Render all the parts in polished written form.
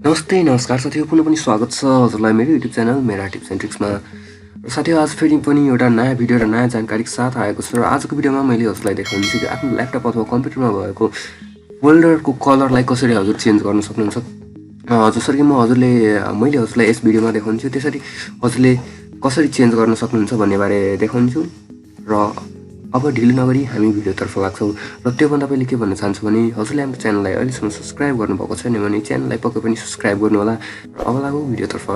नमस्ते नमस्कार साथीहरु, पुनः पनि स्वागत छ हजुरलाई मेरो युट्युब च्यानल मेरा टिप्स एन्ड ट्रिक्समा। र साथीहरु, आज फेरि पनि एउटा नयाँ भिडियो र नयाँ जानकारीको साथ आएको छु। र आजको भिडियोमा मैले हजुरलाई देखाउनेछु कि आफ्नो ल्यापटप अथवा कम्प्युटरमा भएको फोल्डरको कलरलाई कसरी हजुर चेन्ज गर्न सक्नुहुन्छ। जसरी कि मैले हजुरलाई यस भिडियोमा देखाउँछु, त्यसरी हजुरले कसरी चेन्ज गर्न सक्नुहुन्छ भन्ने बारे देखाउँछु। र अब ढिलो नगरी हामी भिडियोतर्फ लाग्छौँ। र त्योभन्दा पहिले के भन्न चाहन्छु भने हजुरले हाम्रो च्यानललाई अहिलेसम्म सब्स्क्राइब गर्नुभएको छैन भने च्यानललाई पक्कै पनि सब्स्क्राइब गर्नु होला। र अब लागौँ भिडियोतर्फ।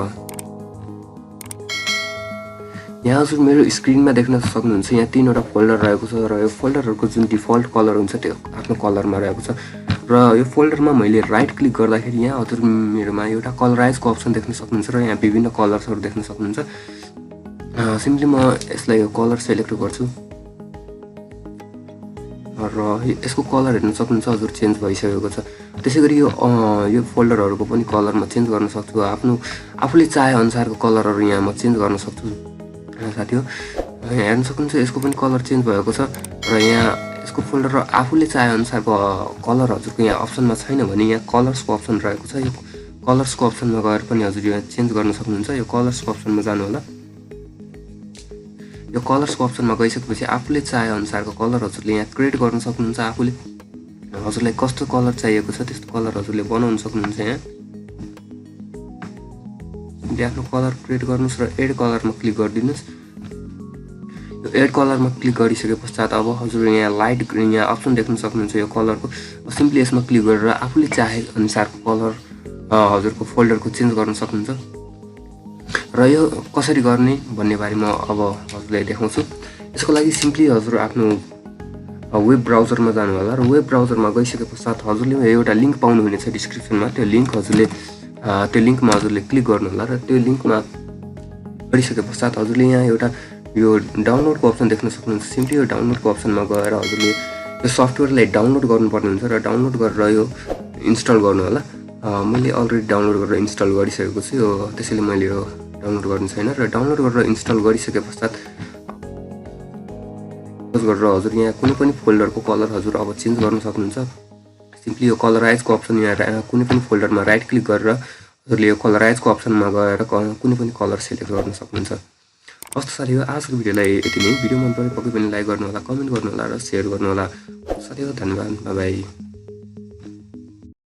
यहाँ हजुर मेरो स्क्रिनमा देख्न सक्नुहुन्छ, यहाँ 3वटा फोल्डर रहेको छ र यो फोल्डरहरूको जुन डिफल्ट कलर हुन्छ त्यो आफ्नो कलरमा रहेको छ। र यो फोल्डरमा मैले राइट क्लिक गर्दाखेरि यहाँ हजुर मेरोमा एउटा कलराइजको अप्सन देख्न सक्नुहुन्छ र यहाँ विभिन्न कलर्सहरू देख्न सक्नुहुन्छ। सिम्पली म यसलाई यो कलर सेलेक्ट गर्छु र यसको कलर हेर्न सक्नुहुन्छ हजुर चेन्ज भइसकेको छ। त्यसैगरी यो फोल्डरहरूको पनि कलर म चेन्ज गर्न सक्छु। आफूले चाहे अनुसारको कलरहरू यहाँ म चेन्ज गर्न सक्छु। साथीहरु, यहाँ हेर्न सक्नुहुन्छ यसको पनि कलर चेन्ज भएको छ। र यहाँ यसको फोल्डर आफूले चाहे अनुसारको कलर हजुरको यहाँ अप्सनमा छैन भने यहाँ कलर्सको अप्सन रहेको छ। यो कलर्सको अप्सनमा गएर पनि हजुर यहाँ चेन्ज गर्न सक्नुहुन्छ। यो कलर्सको अप्सनमा जानु होला। यो कलर्सको अप्सनमा गइसकेपछि आफूले चाहे अनुसारको कलर हजुरले यहाँ क्रिएट गर्न सक्नुहुन्छ। आफूले हजुरलाई कस्तो कलर चाहिएको छ त्यस्तो कलर हजुरले बनाउन सक्नुहुन्छ। यहाँ आफ्नो कलर क्रिएट गर्नुस् र एड कलरमा क्लिक गरिदिनुस्। यो एड कलरमा क्लिक गरिसके पश्चात अब हजुर यहाँ लाइट ग्रीन यहाँ अप्सन देख्न सक्नुहुन्छ यो कलरको। सिम्पली यसमा क्लिक गरेर आफूले चाहे अनुसारको कलर हजुरको फोल्डरको चेन्ज गर्न सक्नुहुन्छ। र यो कसरी गर्ने भन्ने बारेमा अब हजुरलाई देखाउँछु। यसको लागि सिम्पली हजुर आफ्नो वेब ब्राउजरमा जानु होला र वेब ब्राउजरमा गइसके पश्चात हजुरले एउटा लिङ्क पाउनुहुनेछ डिस्क्रिप्सनमा। त्यो लिङ्कमा हजुरले क्लिक गर्नु होला। र त्यो लिङ्कमा गरिसके पश्चात हजुरले यहाँ एउटा यो डाउनलोडको अप्सन देख्न सक्नुहुन्छ। सिम्पली यो डाउनलोडको अप्सनमा गएर हजुरले यो सफ्टवेयरलाई डाउनलोड गर्नुपर्ने हुन्छ र डाउनलोड गरेर यो इन्स्टल गर्नु होला। मैले अलरेडी डाउनलोड गरेर इन्स्टल गरिसकेको छु। त्यसैले मैले यो डाउनलोड गर्नु छैन। र डाउनलोड गरेर इन्स्टल गरिसके पश्चात गरेर हजुर यहाँ कुनै पनि फोल्डरको कलर हजुर अब चेन्ज गर्न सक्नुहुन्छ। सिम्पली यो कलराइजको अप्सन यहाँ कुनै पनि फोल्डरमा राइट क्लिक गरेर हजुरले यो कलराइजको अप्सनमा गएर कुनै पनि कलर सेलेक्ट गर्न सक्नुहुन्छ। हस् साथीहरु, आजको भिडियोलाई यति नै। भिडियो मन परे पक्कै पनि लाइक गर्नु होला, कमेन्ट गर्नु होला र सेयर गर्नु होला। साथीहरु, धन्यवाद। Bye bye.